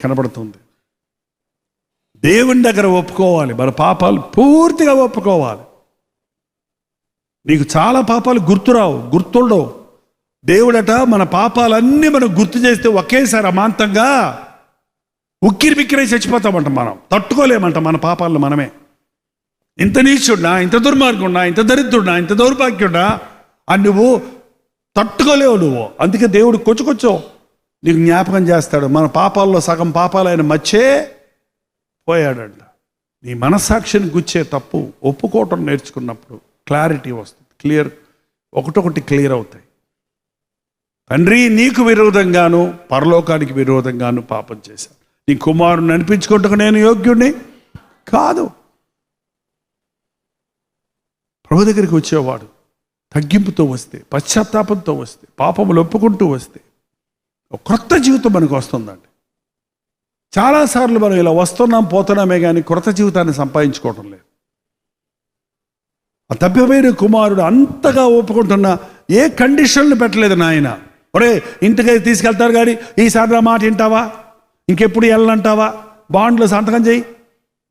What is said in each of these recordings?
కనబడుతుంది. దేవుని దగ్గర ఒప్పుకోవాలి, మన పాపాలు పూర్తిగా ఒప్పుకోవాలి. నీకు చాలా పాపాలు గుర్తురావు, గుర్తుండవు. దేవుడట మన పాపాలన్నీ మనం గుర్తు చేస్తే ఒకేసారి అమాంతంగా ఉక్కిరి బిక్కిరై చచ్చిపోతామంట. మనం తట్టుకోలేమంట మన పాపాలను మనమే. ఇంత నీచున్నా, ఇంత దుర్మార్గున్నా, ఇంత దరిద్రున్నా, ఇంత దౌర్భాగ్యున్నా అని నువ్వు తట్టుకోలేవు నువ్వు. అందుకే దేవుడు కొంచెం నీకు జ్ఞాపకం చేస్తాడు. మన పాపాల్లో సగం పాపాలు ఆయన మచ్చే పోయాడంట. నీ మనస్సాక్షిని గుచ్చే తప్పు ఒప్పుకోవటం నేర్చుకున్నప్పుడు క్లారిటీ వస్తుంది, ఒకటొకటి క్లియర్ అవుతాయి. తండ్రి, నీకు విరోధంగాను పరలోకానికి విరోధంగాను పాపం చేశాను. నీ కుమారుని అనిపించుకుంటూ నేను యోగ్యుడిని కాదు. ప్రభు దగ్గరికి వచ్చేవాడు తగ్గింపుతో వస్తే, పశ్చాత్తాపంతో వస్తే, పాపములు ఒప్పుకుంటూ వస్తే ఒక క్రొత్త జీవితం మనకు వస్తుందండి. చాలాసార్లు మనం ఇలా వస్తున్నాం పోతున్నామే కానీ క్రొత్త జీవితాన్ని సంపాదించుకోవటం లేదు. ఆ తప్పిపోయిన కుమారుడు అంతగా ఒప్పుకుంటున్నా ఏ కండిషన్లు పెట్టలేదు నాయన. ఒరే, ఇంటికి తీసుకెళ్తారు కానీ ఈసారి నా మాట వింటావా, ఇంకెప్పుడు వెళ్ళనంటావా, బాండ్లో సంతకం చేయి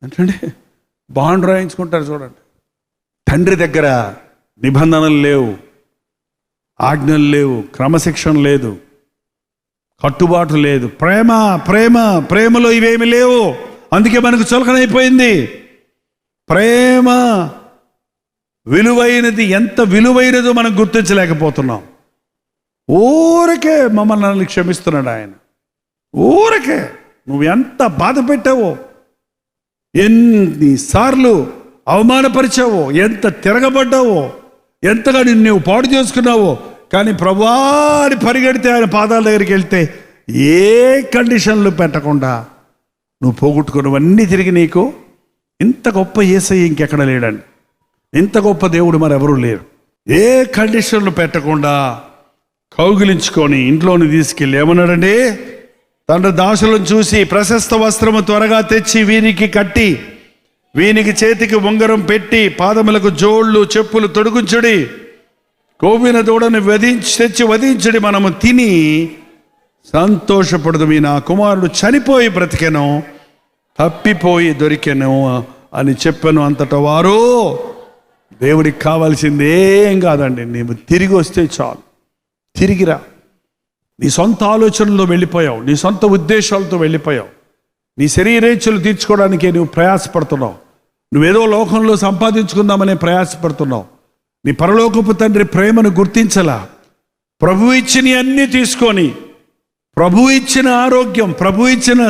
అంటే బాండ్ రాయించుకుంటారు. చూడండి, తండ్రి దగ్గర నిబంధనలు లేవు, ఆజ్ఞలు లేవు, క్రమశిక్షణ లేదు, కట్టుబాటు లేదు, ప్రేమలో ఇవేమి లేవు. అందుకే మనకు చులకనైపోయింది. ప్రేమ విలువైనది, ఎంత విలువైనదో మనం గుర్తించలేకపోతున్నాం. ఊరకే మమ్మల్ని క్షమిస్తున్నాడు ఆయన. ఊరకే నువ్వు ఎంత బాధ పెట్టావో, ఎన్నిసార్లు అవమానపరిచావో, ఎంత తిరగబడ్డావో, ఎంతగా నువ్వు పాడు చేసుకున్నావో, కానీ ప్రభువాని పరిగెడితే ఆయన పాదాల దగ్గరికి వెళ్తే ఏ కండిషన్లు పెట్టకుండా నువ్వు పోగొట్టుకున్నవన్నీ తిరిగి నీకు. ఇంత గొప్ప యేసయ్య ఇంకెక్కడ లేడండి. ఇంత గొప్ప దేవుడు మరెవరూ లేరు. ఏ కండిషన్లు పెట్టకుండా కౌగిలించుకొని ఇంట్లోని తీసుకెళ్ళి ఏమన్నాడండి, తండ్రి దాసులను చూసి ప్రశస్త వస్త్రము త్వరగా తెచ్చి వీనికి కట్టి, వీనికి చేతికి ఉంగరం పెట్టి, పాదములకు జోళ్ళు చెప్పులు తొడుగుంచుడి, కోవిన దూడను తెచ్చి వధించుడి, మనము తిని సంతోషపడదు. నా కుమారుడు చనిపోయి బ్రతికెను, తప్పిపోయి దొరికెను అని చెప్పాను. అంతటా వారు, దేవుడికి కావాల్సింది ఏం కాదండి, నీవు తిరిగి వస్తే చాలు. తిరిగిరా. నీ సొంత ఆలోచనలో వెళ్ళిపోయావు, నీ సొంత ఉద్దేశాలతో వెళ్ళిపోయావు, నీ శరీరేచ్ఛలు తీర్చుకోవడానికే నువ్వు ప్రయాసపడుతున్నావు, నువ్వేదో లోకంలో సంపాదించుకుందామనే ప్రయాసపడుతున్నావు. నీ పరలోకపు తండ్రి ప్రేమను గుర్తించలా. ప్రభు ఇచ్చిన అన్నీ తీసుకొని, ప్రభు ఇచ్చిన ఆరోగ్యం, ప్రభు ఇచ్చిన